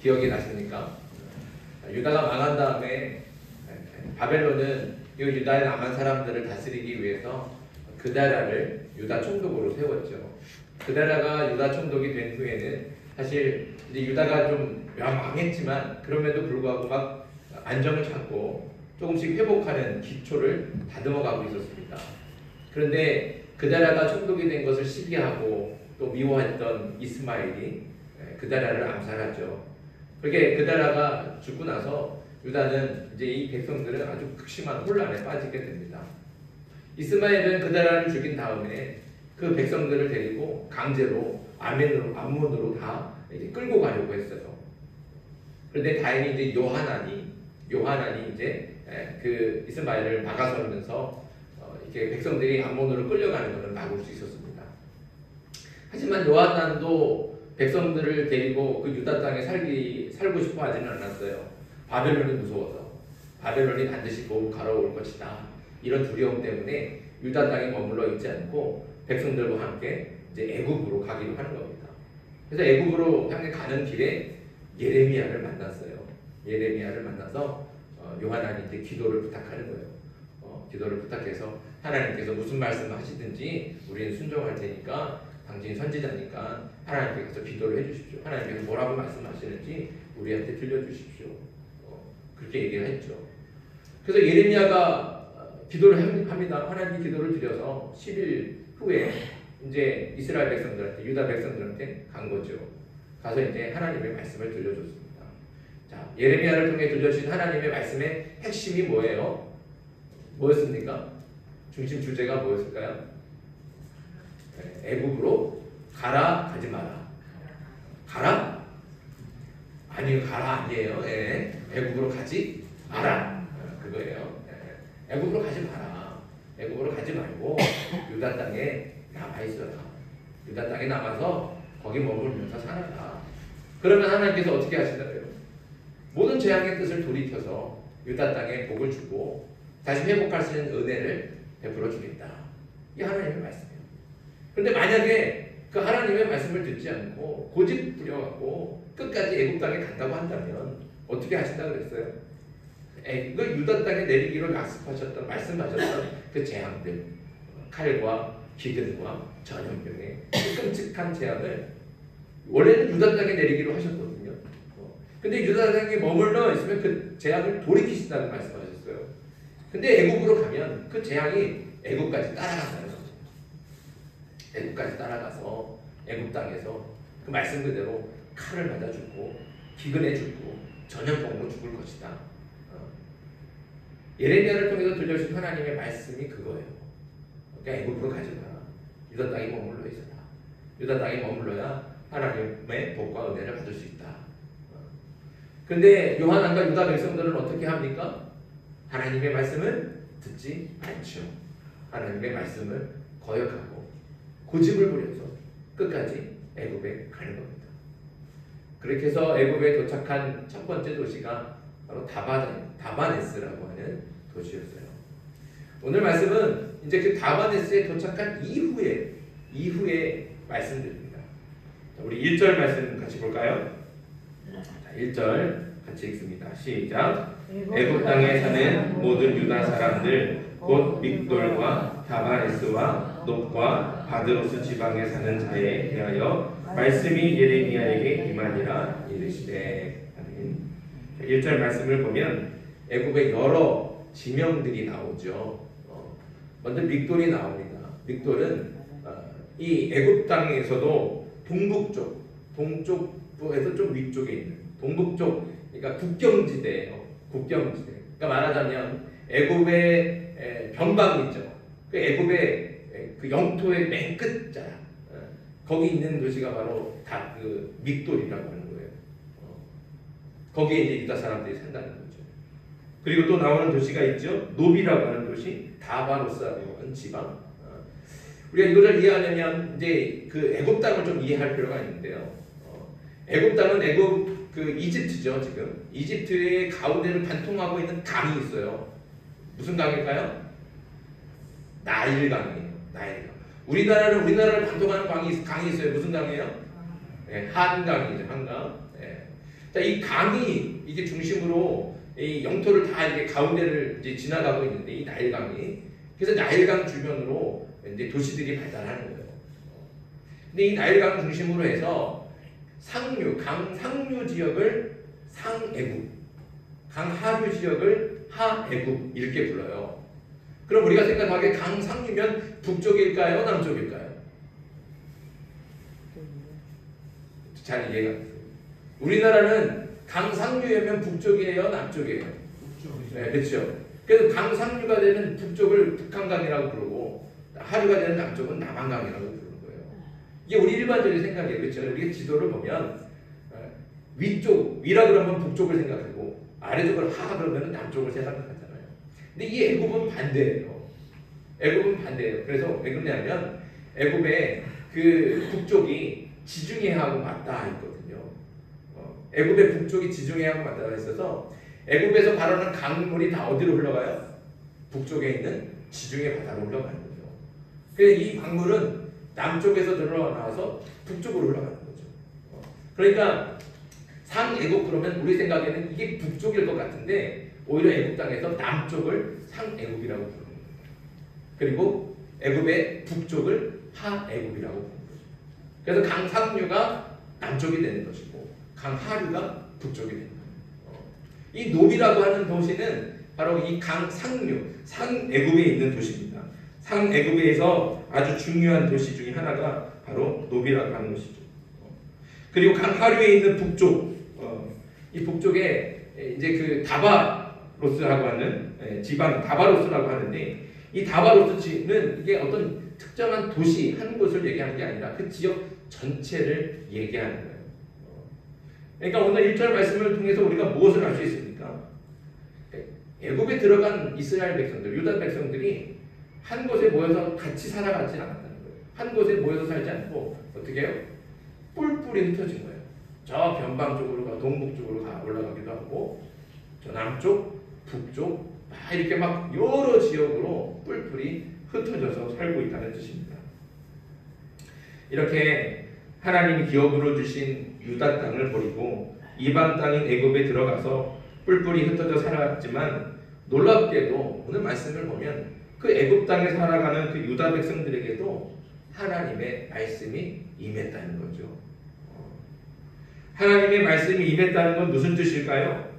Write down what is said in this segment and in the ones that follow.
기억이 나십니까? 유다가 망한 다음에 바벨론은 이 유다의 남한 사람들을 다스리기 위해서 그다라를 유다 총독으로 세웠죠. 그다라가 유다 총독이 된 후에는 사실 이제 유다가 좀 망했지만 그럼에도 불구하고 막 안정을 찾고 조금씩 회복하는 기초를 다듬어가고 있었습니다. 그런데 그다라가 총독이 된 것을 시기하고 또 미워했던 이스마엘이 그다라를 암살하죠. 그렇게 그다라가 죽고 나서 유다는 이제 이 백성들은 아주 극심한 혼란에 빠지게 됩니다. 이스마엘은 그다라를 죽인 다음에 그 백성들을 데리고 강제로 암몬으로 다 이제 끌고 가려고 했어요. 그런데 다행히 이제 요하난이 이제 그 이스마엘을 막아서면서 이렇게 백성들이 암몬으로 끌려가는 것을 막을 수 있었습니다. 하지만 요하난도 백성들을 데리고 그 유다 땅에 살고 싶어 하지는 않았어요. 바벨론이 무서워서 바벨론이 반드시 가로올 것이다. 이런 두려움 때문에 유다 땅에 머물러 있지 않고 백성들과 함께 이제 애굽으로 가기로 하는 겁니다. 그래서 애굽으로 향해 가는 길에 예레미야를 만났어요. 예레미야를 만나서 요하난이 이제 기도를 부탁하는 거예요. 기도를 부탁해서 하나님께서 무슨 말씀을 하시든지 우리는 순종할 테니까 당신이 선지자니까 하나님께서 기도를 해주십시오. 하나님께서 뭐라고 말씀하시는지 우리한테 들려주십시오. 그렇게 얘기를 했죠. 그래서 예레미야가 기도를 합니다. 하나님 기도를 드려서 10일 후에 이제 이스라엘 백성들한테, 유다 백성들한테 간 거죠. 가서 이제 하나님의 말씀을 들려줬습니다. 자, 예레미야를 통해 들려주신 하나님의 말씀의 핵심이 뭐예요? 뭐였습니까? 중심 주제가 뭐였을까요? 애굽으로 가지 마라. 가라? 아니요, 가라 아니에요. 애굽으로 가지 마라. 그거예요. 애굽으로 가지 마라. 애굽으로 가지 말고 유다 땅에 남아 있어라. 유다 땅에 남아서 거기 머물면서 살아라. 그러면 하나님께서 어떻게 하시더래요? 모든 재앙의 뜻을 돌이켜서 유다 땅에 복을 주고 다시 회복할 수 있는 은혜를 베풀어 주겠다. 이게 하나님의 말씀이에요. 그런데 만약에 그 하나님의 말씀을 듣지 않고 고집 부려갖고 끝까지 애굽 땅에 간다고 한다면 어떻게 하신다고 그랬어요? 그 유다 땅에 내리기로 말씀하셨던 그 재앙들, 칼과 기근과 전염병의 그 끔찍한 재앙을 원래는 유다 땅에 내리기로 하셨거든요. 근데 유다 땅에 머물러 있으면 그 재앙을 돌이키신다는 말씀하셨어요. 근데 애굽으로 가면 그 재앙이 애굽까지 따라간다는 거죠. 애굽까지 따라가서 애굽 땅에서 그 말씀 그대로 칼을 맞아 죽고 기근에 죽고 전염병으로 죽을 것이다. 예레미야를 통해서 들려주신 하나님의 말씀이 그거예요. 그러니까 애굽으로 가지 마라. 유다 땅에 머물러 있어라. 유다 땅에 머물러야 하나님의 복과 은혜를 받을 수 있다. 그런데 요한안과 유다 백성들은 어떻게 합니까? 하나님의 말씀을 듣지 않죠. 하나님의 말씀을 거역하고 고집을 부려서 끝까지 애굽에 가는 겁니다. 그렇게 해서 애굽에 도착한 첫 번째 도시가 바로 다바네스라고 하는 도시였어요. 오늘 말씀은 이제 그 다바네스에 도착한 이후에 말씀드립니다. 우리 1절 말씀 같이 볼까요? 자, 1절 같이 읽습니다. 시작. 애굽 땅에 사는 모든 유다 사람들 곧 믹돌과 다바네스와 놉과 바드로스 지방에 사는 자에 대하여 말씀이 예레미야에게 임하니라 이르시되. 1절 말씀을 보면 애굽의 여러 지명들이 나오죠. 먼저 믹돌이 나옵니다. 믹돌은 이 애굽 땅에서도 동쪽부에서 좀 위쪽에 있는 동북쪽, 그러니까 국경지대예요. 국경지대. 그러니까 말하자면 애굽의 변방이죠. 그 애굽의 그 영토의 맨 끝자락. 거기 있는 도시가 바로 다 그 믹돌이라고 하는 거예요. 거기에 이제 유다 사람들이 산다는 거죠. 그리고 또 나오는 도시가 있죠. 노비라고 하는 도시, 다바로스라고 하는 지방. 우리가 이거를 이해하려면 이제 그 애굽 땅을 좀 이해할 필요가 있는데요. 애굽 땅은 애굽 그 이집트죠. 지금 이집트의 가운데를 관통하고 있는 강이 있어요. 무슨 강일까요? 나일강이에요. 나일강. 우리나라를 관통하는 강이 있어요. 무슨 강이에요? 네, 한강이죠. 한강. 네. 자, 이 강이 이게 중심으로 이 영토를 다 이렇게 가운데를 이제 지나가고 있는데 이 나일강이 그래서 나일강 주변으로 이제 도시들이 발달하는 거예요. 근데 이 나일강 중심으로 해서 상류, 강 상류 지역을 상애국, 강 하류 지역을 하애국 이렇게 불러요. 그럼 우리가 생각하기에 강 상류면 북쪽일까요? 남쪽일까요? 잘 이해가 안 돼요. 우리나라는 강 상류면 북쪽이에요? 남쪽이에요? 북쪽이죠. 네, 그렇죠. 그래서 강 상류가 되는 북쪽을 북한강이라고 부르고 하류가 되는 남쪽은 남한강이라고 부르는 거예요. 이게 우리 일반적인 생각이에요. 그렇죠? 우리가 지도를 보면 위쪽, 위라 그러면 북쪽을 생각하고 아래쪽을 하 그러면 남쪽을 생각하잖아요. 근데 이 애굽은 반대예요. 애굽은 반대예요. 그래서 왜 그러냐면 애굽의 그 북쪽이 지중해하고 맞닿아 있거든요. 애굽의 북쪽이 지중해하고 맞닿아 있어서 애굽에서 발원한 강물이 다 어디로 흘러가요? 북쪽에 있는 지중해 바다로 흘러가는 거죠. 그래서 이 강물은 남쪽에서 들어나와서 북쪽으로 흘러가는 거죠. 그러니까 상애굽 그러면 우리 생각에는 이게 북쪽일 것 같은데 오히려 애굽 땅에서 남쪽을 상애굽이라고 부르는 거예요. 그리고 애굽의 북쪽을 하애굽이라고 부르는 거죠. 그래서 강 상류가 남쪽이 되는 것이고 강 하류가 북쪽이 되는 거예요. 이 노비라고 하는 도시는 바로 이 강 상류, 상애굽에 있는 도시입니다. 상애굽에서 아주 중요한 도시 중에 하나가 바로 노비라고 하는 것이죠. 그리고 강 하류에 있는 북쪽, 이 북쪽에 이제 그 다바로스라고 하는 지방 다바로스라고 하는데 이 다바로스는 이게 어떤 특정한 도시 한 곳을 얘기하는 게 아니라 그 지역 전체를 얘기하는 거예요. 그러니까 오늘 1절 말씀을 통해서 우리가 무엇을 알 수 있습니까? 애굽에 들어간 이스라엘 백성들, 유다 백성들이 한 곳에 모여서 같이 살아가지 않았다는 거예요. 한 곳에 모여서 살지 않고 어떻게 해요? 뿔뿔이 흩어진 거예요. 저 변방 쪽으로 동북 쪽으로 올라가기도 하고 저 남쪽, 북쪽 이렇게 막 여러 지역으로 뿔뿔이 흩어져서 살고 있다는 뜻입니다. 이렇게 하나님이 기업으로 주신 유다 땅을 버리고 이방 땅인 애굽에 들어가서 뿔뿔이 흩어져 살았지만 놀랍게도 오늘 말씀을 보면 그 애굽 땅에 살아가는 그 유다 백성들에게도 하나님의 말씀이 임했다는 거죠. 하나님의 말씀이 임했다는 건 무슨 뜻일까요?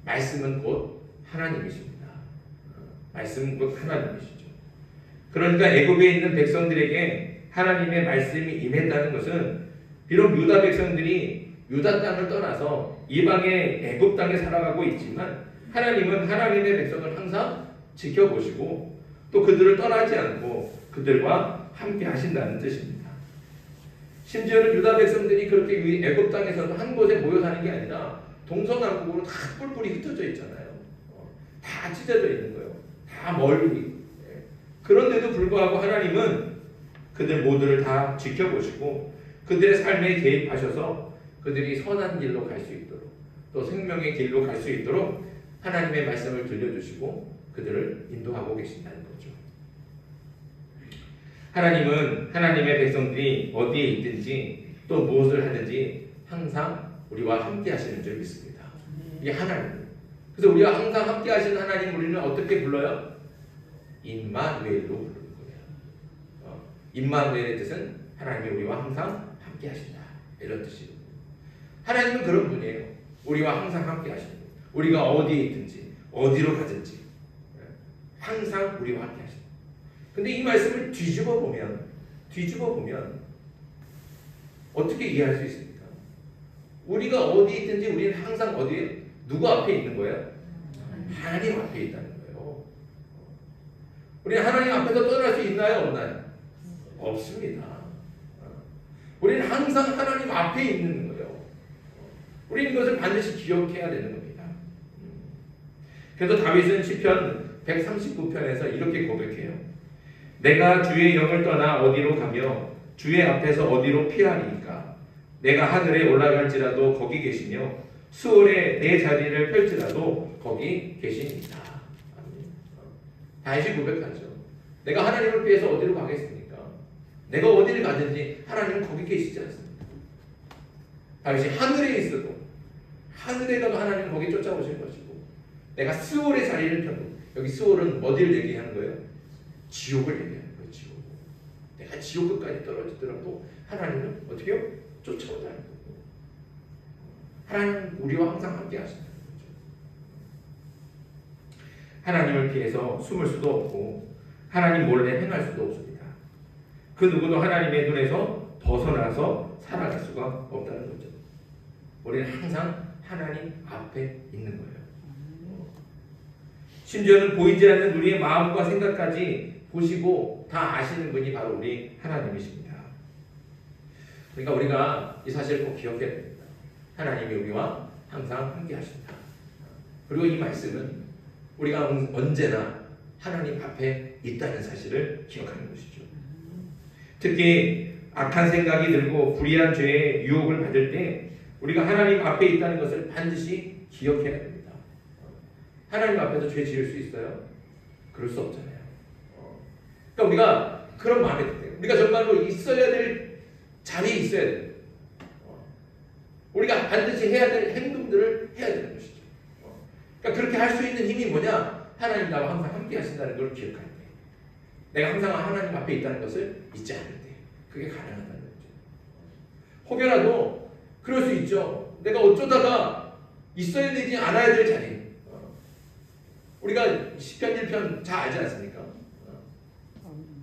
말씀은 곧 하나님이십니다. 말씀은 곧 하나님이시죠. 그러니까 애굽에 있는 백성들에게 하나님의 말씀이 임했다는 것은 비록 유다 백성들이 유다 땅을 떠나서 이방의 애굽 땅에 살아가고 있지만 하나님은 하나님의 백성을 항상 지켜보시고 또 그들을 떠나지 않고 그들과 함께 하신다는 뜻입니다. 심지어는 유다 백성들이 그렇게 애굽 땅에서도 한 곳에 모여 사는 게 아니라 동서남북으로 다 뿔뿔이 흩어져 있잖아요. 다 찢어져 있는 거예요. 다 멀리. 그런데도 불구하고 하나님은 그들 모두를 다 지켜보시고 그들의 삶에 개입하셔서 그들이 선한 길로 갈 수 있도록 또 생명의 길로 갈 수 있도록 하나님의 말씀을 들려주시고 그들을 인도하고 계신다는 거죠. 하나님은 하나님의 백성들이 어디에 있든지 또 무엇을 하든지 항상 우리와 함께 하시는 줄 믿습니다. 이게 하나님. 그래서 우리와 항상 함께 하시는 하나님 우리는 어떻게 불러요? 임마누엘로 부르는 거예요. 임마누엘의 뜻은 하나님이 우리와 항상 함께 하신다. 이런 뜻이에요. 하나님은 그런 분이에요. 우리와 항상 함께 하시는 분. 우리가 어디에 있든지 어디로 가든지 항상 우리와 함께 하신다. 근데 이 말씀을 뒤집어 보면 어떻게 이해할 수 있습니까? 우리가 어디 있든지 우리는 항상 어디에 누구 앞에 있는 거예요? 하나님 앞에 있다는 거예요. 우리는 하나님 앞에서 떠날 수 있나요? 없나요? 없습니다. 우리는 항상 하나님 앞에 있는 거예요. 우리는 이것을 반드시 기억해야 되는 겁니다. 그래서 다윗은 시편 139편에서 이렇게 고백해요. 내가 주의 영을 떠나 어디로 가며 주의 앞에서 어디로 피하리이까? 내가 하늘에 올라갈지라도 거기 계시며 수월에 내 자리를 펼지라도 거기 계시니이다. 다시 고백하죠. 내가 하나님을 피해서 어디로 가겠습니까? 내가 어디를 가든지 하나님은 거기 계시지 않습니까? 다윗이 하늘에 있어도 하늘에 가도 하나님은 거기 쫓아오실 것이고, 내가 스올의 자리를 펴고, 여기 스올은 어디를 얘기하는 거예요? 지옥을 얘기하는 거예요. 지옥. 내가 지옥 끝까지 떨어지더라도 하나님은 어떻게 해요? 쫓아온다는 거고, 하나님은 우리와 항상 함께 하신다는 거죠. 하나님을 피해서 숨을 수도 없고 하나님 몰래 행할 수도 없습니다. 그 누구도 하나님의 눈에서 벗어나서 살아갈 수가 없다는 거죠. 우리는 항상 하나님 앞에 있는 거예요. 심지어는 보이지 않는 우리의 마음과 생각까지 보시고 다 아시는 분이 바로 우리 하나님이십니다. 그러니까 우리가 이 사실을 꼭 기억해야 됩니다. 하나님이 우리와 항상 함께 하신다. 그리고 이 말씀은 우리가 언제나 하나님 앞에 있다는 사실을 기억하는 것이죠. 특히 악한 생각이 들고 불의한 죄의 유혹을 받을 때 우리가 하나님 앞에 있다는 것을 반드시 기억해야 됩니다. 하나님 앞에서 죄 지을 수 있어요? 그럴 수 없잖아요. 그러니까 우리가 그런 마음이 들어요. 우리가 정말로 있어야 될 자리에 있어야 돼요. 우리가 반드시 해야 될 행동들을 해야 되는 것이죠. 그러니까 그렇게 할 수 있는 힘이 뭐냐? 하나님 나와 항상 함께 하신다는 걸 기억할 때, 내가 항상 하나님 앞에 있다는 것을 잊지 않을 때, 그게 가능하다는 거죠. 혹여라도 그럴 수 있죠. 내가 어쩌다가 있어야 되지 않아야 될 자리. 우리가 시편 1편 잘 알지 않습니까?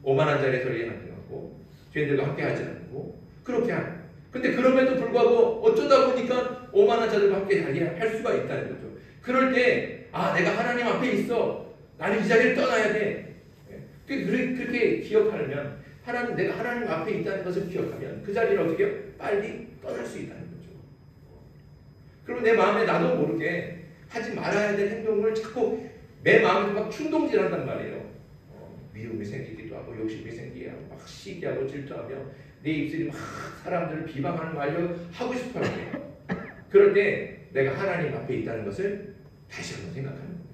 오만한 자리에 서리하고 죄인들과 함께 하지 않고 그렇게 하는. 근데 그럼에도 불구하고 어쩌다 보니까 오만한 자들과 함께 할 수가 있다는 거죠. 그럴 때 내가 하나님 앞에 있어. 나는 이 자리를 떠나야 돼. 그렇게 기억하면 내가 하나님 앞에 있다는 것을 기억하면 그 자리를 어떻게 빨리 떠날 수 있다는 거죠. 그럼 내 마음에 나도 모르게 하지 말아야 될 행동을 자꾸 내 마음에서 막 충동질한단 말이에요. 미움이 생기기도 하고 욕심이 생기게 하고 막 시기하고 질투하며 내 입술이 막 사람들을 비방하는 말로 하고 싶어요. 그럴 때 내가 하나님 앞에 있다는 것을 다시 한번 생각하는 겁니다.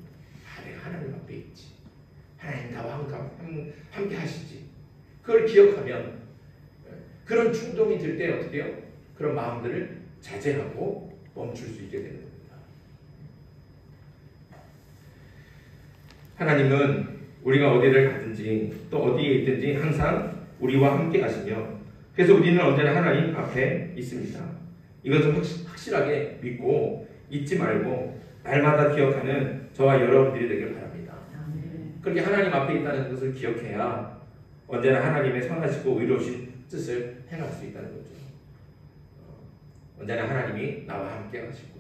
내가 하나님 앞에 있지. 하나님 나와 함께 하시지. 그걸 기억하면 그런 충동이 들 때 어떻게 해요? 그런 마음들을 자제하고 멈출 수 있게 되는 겁니다. 하나님은 우리가 어디를 가든지 또 어디에 있든지 항상 우리와 함께 하시며, 그래서 우리는 언제나 하나님 앞에 있습니다. 이것을 확실하게 믿고 잊지 말고 날마다 기억하는 저와 여러분들이 되길 바랍니다. 그렇게 하나님 앞에 있다는 것을 기억해야 언제나 하나님의 선하시고 의로우신 뜻을 행할 수 있다는 거죠. 언제나 하나님이 나와 함께 하시고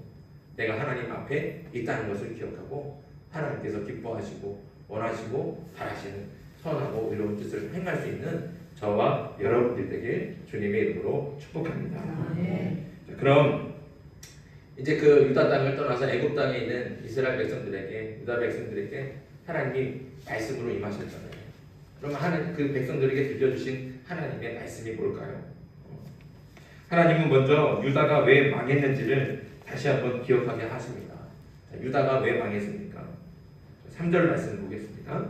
내가 하나님 앞에 있다는 것을 기억하고 하나님께서 기뻐하시고 원하시고 바라시는 선하고 의로운 뜻을 행할 수 있는 저와 여러분들 되길 주님의 이름으로 축복합니다. 자, 그럼 이제 그 유다 땅을 떠나서 애굽 땅에 있는 이스라엘 백성들에게, 유다 백성들에게 하나님이 말씀으로 임하셨잖아요. 그럼 하나님 그 백성들에게 들려주신 하나님의 말씀이 뭘까요? 하나님은 먼저 유다가 왜 망했는지를 다시 한번 기억하게 하십니다. 자, 유다가 왜 망했습니까? 3절 말씀 보겠습니다.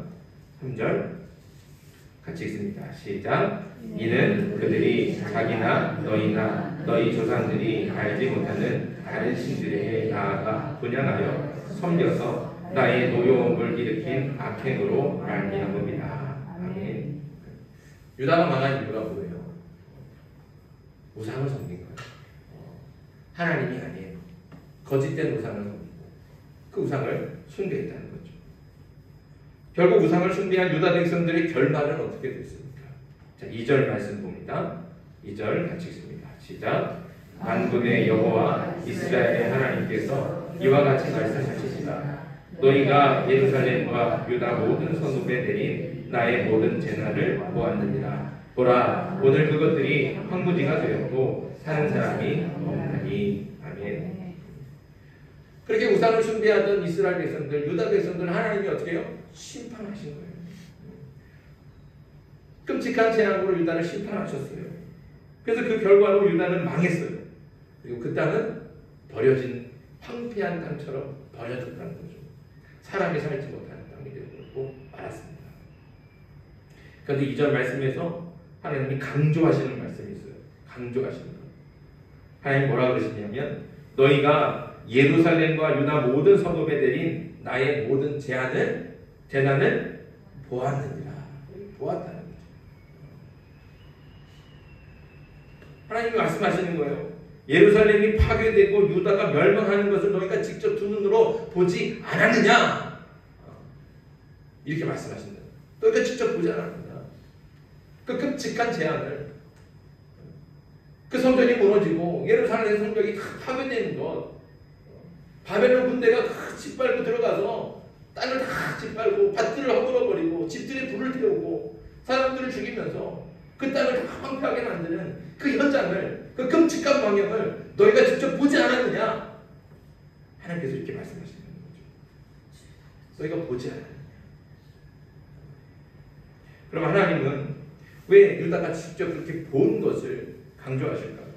3절 같이 읽습니다. 시작. 이는 그들이 자기나 너희나 너희 조상들이 알지 못하는 다른 신들에게 나아가 분양하여 섬겨서 나의 노여움을 일으킨 악행으로 말미암음이다. 아멘. 유다가 망한 이유가 뭐예요? 우상을 섬긴 거예요. 하나님이 아니에요. 거짓된 우상을 섬기고 그 우상을 숭배했다는 거죠. 결국 우상을 숭배한 유다 백성들의 결말은 어떻게 됐습니까? 자, 2절 말씀 봅니다. 2절 같이 읽습니다. 시작. 만군의 여호와 이스라엘의 하나님께서 이와 같이 말씀하시리라. 너희가 예루살렘과 유다 모든 성읍에 내린 나의 모든 재난을 보았느니라. 보라, 오늘 그것들이 황무지가 되었고 사는 사람이 없나니. 아멘. 그렇게 우상을 숭배하던 이스라엘 백성들, 유다 백성들 하나님이 어떻게 해요? 심판하신 거예요. 끔찍한 재앙으로 유다를 심판하셨어요. 그래서 그 결과로 유다는 망했어요. 그리고 그 땅은 버려진 황폐한 땅처럼 버려졌다는 거죠. 사람이 살지 못하는 땅이 되고 말았습니다. 그런데 2절 말씀에서 하나님이 강조하시는 말씀이 있어요. 강조하시는 거. 하나님 뭐라 그러시냐면 너희가 예루살렘과 유다 모든 성읍에 내린 나의 모든 재난을 보았느니라. 보았다는 거죠. 하나님이 말씀하시는 거예요. 예루살렘이 파괴되고 유다가 멸망하는 것을 너희가 직접 두 눈으로 보지 않았느냐? 이렇게 말씀하신다. 너희가 직접 보지 않았느냐? 그 끔찍한 재앙을, 그 성전이 무너지고 예루살렘 성벽이 다 파괴되는 것, 바벨론 군대가 다 짓밟고 들어가서 땅을 다 짓밟고 밭들을 허물어버리고 집들이 불을 태우고 사람들을 죽이면서 그 땅을 다 황폐하게 만드는 그 현장을, 그 끔찍한 광경을 너희가 직접 보지 않았느냐? 하나님께서 이렇게 말씀하시는 거죠. 너희가 보지 않았느냐? 그럼 하나님은 왜 유다가 직접 그렇게 본 것을 강조하실까요?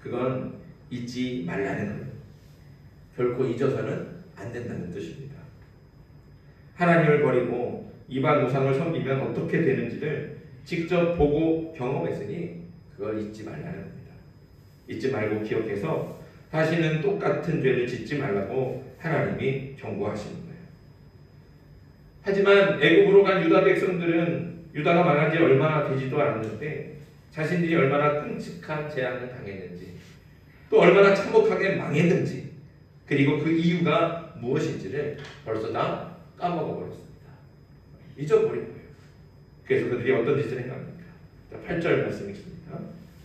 그건 잊지 말라는 거예요. 결코 잊어서는 안 된다는 뜻입니다. 하나님을 버리고 이방 우상을 섬기면 어떻게 되는지를 직접 보고 경험했으니 그걸 잊지 말라는 겁니다. 잊지 말고 기억해서 다시는 똑같은 죄를 짓지 말라고 하나님이 경고하시는 거예요. 하지만 애굽으로 간 유다 백성들은 유다가 망한 지 얼마나 되지도 않았는데 자신들이 얼마나 끔찍한 재앙을 당했는지, 또 얼마나 참혹하게 망했는지, 그리고 그 이유가 무엇인지를 벌써 다 까먹어버렸습니다. 잊어버린 거예요. 그래서 그들이 어떤 짓을 행합니까? 8절 말씀 읽습니다.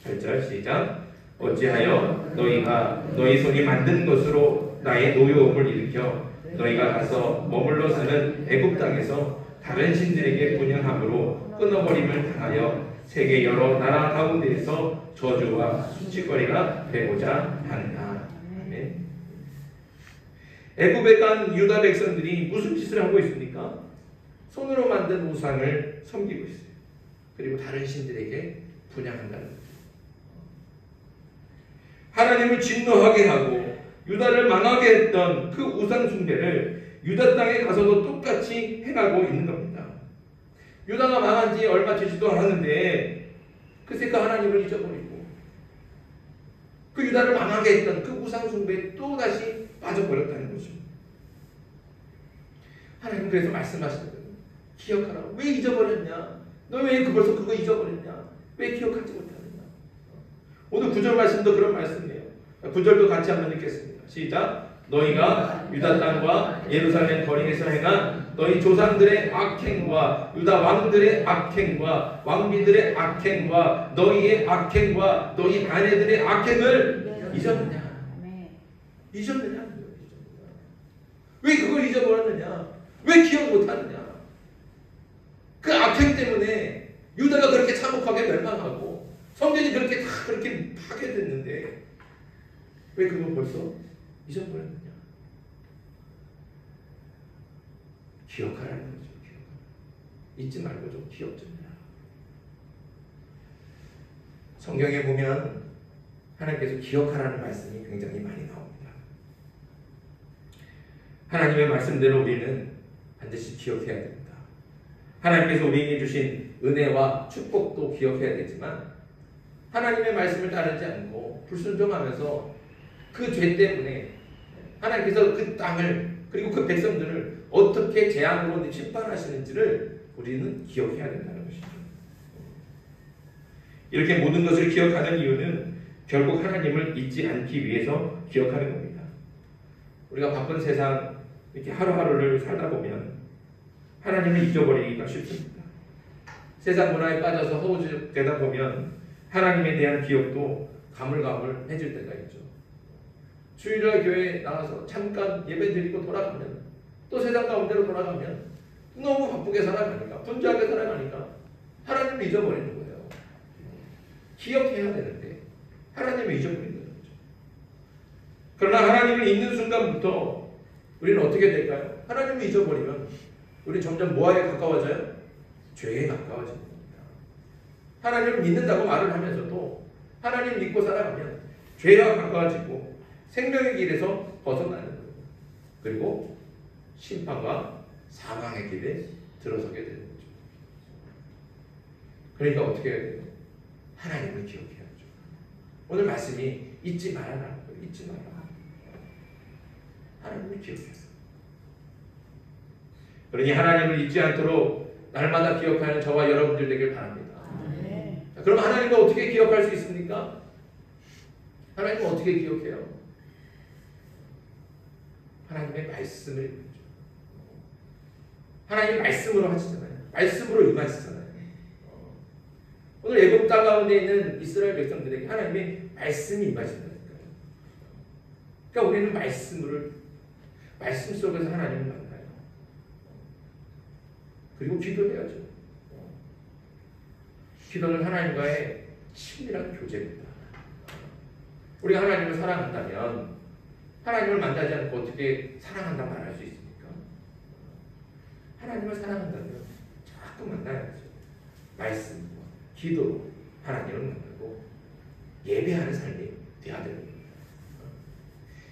8절 시작. 어찌하여 너희가 너희 손이 만든 것으로 나의 노여움을 일으켜 너희가 가서 머물러 사는 애굽 땅에서 다른 신들에게 분향함으로 끊어버림을 당하여 세계 여러 나라 가운데에서 저주와 수치거리가 되고자 하느냐. 아멘. 애굽에 간 유다 백성들이 무슨 짓을 하고 있습니까? 손으로 만든 우상을 섬기고 있어요. 그리고 다른 신들에게 분향한다는 거죠. 하나님을 진노하게 하고 유다를 망하게 했던 그 우상 숭배를 유다 땅에 가서도 똑같이 행하고 있는 겁니다. 유다가 망한 지 얼마 되지도 않았는데 그새 그 하나님을 잊어버리고 그 유다를 망하게 했던 그 우상 숭배에 또다시 빠져버렸다는 거죠. 하나님 그래서 말씀하시는 거예요. 기억하라. 왜 잊어버렸냐? 너 왜 벌써 그거 잊어버렸냐? 왜 기억하지 못하느냐? 오늘 9절 말씀도 그런 말씀이에요. 9절도 같이 한번 읽겠습니다. 시작. 너희가 유다 땅과 예루살렘 거리에서 행한 너희 조상들의 악행과 유다 왕들의 악행과 왕비들의 악행과 너희의 악행과 너희 아내들의 악행을 잊었느냐? 잊었느냐? 왜 그걸 잊어버렸느냐? 왜 기억 못하느냐? 그 악행 때문에 유다가 그렇게 참혹하게 멸망하고 성전이 그렇게 다 그렇게 파괴됐는데 왜 그거 벌써 잊어버렸느냐? 기억하라는 거죠. 잊지 말고 좀 기억 좀 해라. 성경에 보면 하나님께서 기억하라는 말씀이 굉장히 많이 나옵니다. 하나님의 말씀대로 우리는 반드시 기억해야 됩니다. 하나님께서 우리에게 주신 은혜와 축복도 기억해야겠지만 하나님의 말씀을 따르지 않고 불순종하면서 그 죄 때문에 하나님께서 그 땅을 그리고 그 백성들을 어떻게 재앙으로 심판하시는지를 우리는 기억해야 된다는 것이죠. 이렇게 모든 것을 기억하는 이유는 결국 하나님을 잊지 않기 위해서 기억하는 겁니다. 우리가 바쁜 세상 이렇게 하루하루를 살다 보면 하나님을 잊어버리기가 쉽습니다. 세상 문화에 빠져서 허우적대다 보면 하나님에 대한 기억도 가물가물해질 때가 있죠. 주일날 교회에 나가서 잠깐 예배 드리고 돌아가면 또 세상 가운데로 돌아가면 너무 바쁘게 살아가니까 분주하게 살아가니까 하나님을 잊어버리는 거예요. 기억해야 되는데 하나님을 잊어버리는 거죠. 그러나 하나님을 잊는 순간부터 우리는 어떻게 될까요? 하나님을 잊어버리면 우리 점점 뭐에 가까워져요? 죄에 가까워지는 겁니다. 하나님을 믿는다고 말을 하면서도 하나님 믿고 살아가면 죄와 가까워지고 생명의 길에서 벗어나는 거예요. 그리고 심판과 사망의 길에 들어서게 되는 거죠. 그러니까 어떻게 해야 돼요? 하나님을 기억해야죠. 오늘 말씀이 잊지 말아라는 거예요. 잊지 마라. 하나님을 기억해서. 그러니 하나님을 잊지 않도록 날마다 기억하는 저와 여러분들 되길 바랍니다. 그럼 하나님을 어떻게 기억할 수 있습니까? 하나님을 어떻게 기억해요? 하나님의 말씀을 읽죠. 하나님의 말씀으로 하시잖아요. 말씀으로 임하시잖아요. 오늘 애굽 땅 가운데 있는 이스라엘 백성들에게 하나님의 말씀이 임하신다니까요. 그러니까 우리는 말씀 속에서 하나님을 만나요. 그리고 기도해야죠. 기도는 하나님과의 친밀한 교제입니다. 우리가 하나님을 사랑한다면 하나님을 만나지 않고 어떻게 사랑한다 말할 수 있습니까? 하나님을 사랑한다면 자꾸 만나야죠. 말씀과 기도로 하나님을 만나고 예배하는 삶이 되어야 되는 겁니다.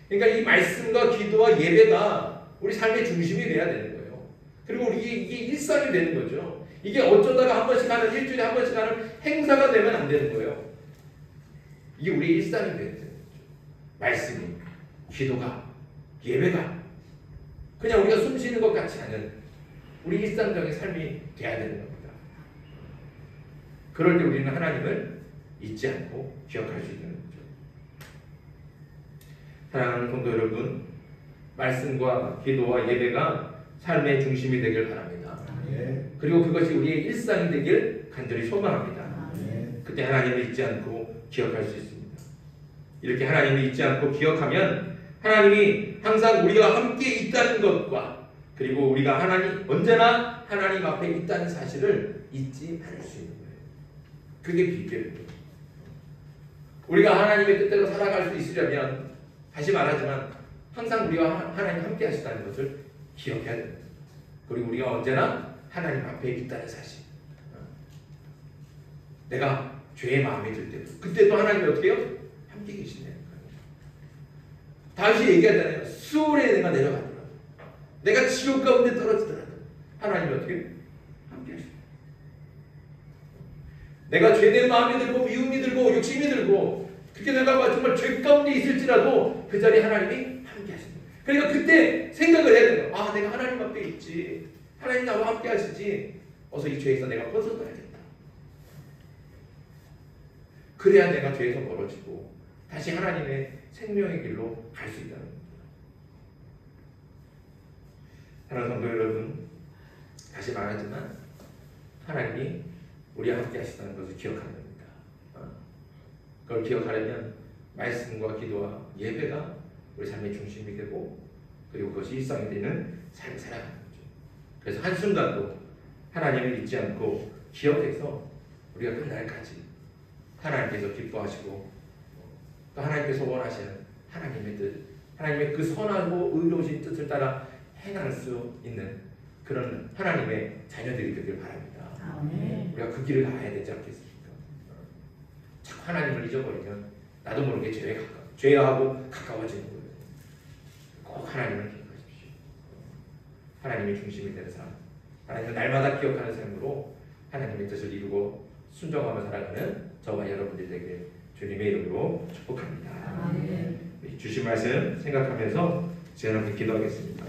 그러니까 이 말씀과 기도와 예배가 우리 삶의 중심이 되어야 되는 거예요. 그리고 이게 일상이 되는 거죠. 이게 어쩌다가 한 번씩 하는, 일주일에 한 번씩 하는 행사가 되면 안 되는 거예요. 이게 우리의 일상이 되어야 되는 거죠. 말씀이, 기도가, 예배가 그냥 우리가 숨 쉬는 것 같지 않은 우리 일상적인 삶이 되어야 되는 겁니다. 그럴 때 우리는 하나님을 잊지 않고 기억할 수 있는 거죠. 사랑하는 성도 여러분, 말씀과 기도와 예배가 삶의 중심이 되길 바랍니다. 그리고 그것이 우리의 일상이 되길 간절히 소망합니다. 그때 하나님을 잊지 않고 기억할 수 있습니다. 이렇게 하나님을 잊지 않고 기억하면 하나님이 항상 우리와 함께 있다는 것과 그리고 우리가 언제나 하나님 앞에 있다는 사실을 잊지 않을 수 있는 거예요. 그게 비결입니다. 우리가 하나님의 뜻대로 살아갈 수 있으려면 다시 말하지만 항상 우리와 하나님 함께 하시다는 것을 기억해야 됩니다. 그리고 우리가 언제나 하나님 앞에 있다는 사실. 내가 죄의 마음이 들 때 그때 또 하나님이 어떻게 해요? 함께 계신다는 거예요. 다시 얘기하잖아요. 수월에 내가 내려가더라도 내가 지옥 가운데 떨어지더라도 하나님이 어떻게 해요? 함께 하신다. 내가 죄된 마음이 들고 미움이 들고 욕심이 들고 그렇게 내가 정말 죄 가운데 있을지라도 그 자리에 하나님이 함께 하신다. 그러니까 그때 생각을 해야 돼요. 아, 내가 하나님 앞에 있지. 하나님 나와 함께 하시지. 어서 이 죄에서 내가 벗어나야겠다. 그래야 내가 죄에서 멀어지고 다시 하나님의 생명의 길로 갈 수 있다는 겁니다. 사랑하는 성도 여러분, 다시 말하지만 하나님이 우리와 함께 하시다는 것을 기억하는 겁니다. 그걸 기억하려면 말씀과 기도와 예배가 우리 삶의 중심이 되고 그리고 그것이 일상이 되는 삶을 살아가는 거죠. 그래서 한순간도 하나님을 잊지 않고 기억해서 우리가 끝날까지 하나님께서 기뻐하시고 또 하나님께서 원하시는 하나님의 뜻, 하나님의 그 선하고 의로우신 뜻을 따라 행할 수 있는 그런 하나님의 자녀들이 되길 바랍니다. 우리가 그 길을 가야 되지 않겠습니까? 자꾸 하나님을 잊어버리면 나도 모르게 죄하고 가까워지는 거예요. 꼭 하나님을 기억하십시오. 하나님의 중심이 되는 삶, 하나님을 날마다 기억하는 삶으로 하나님의 뜻을 이루고 순종하며 살아가는 저와 여러분들 되길 주님의 이름으로 축복합니다. 주신 말씀 생각하면서 제가 함께 기도하겠습니다.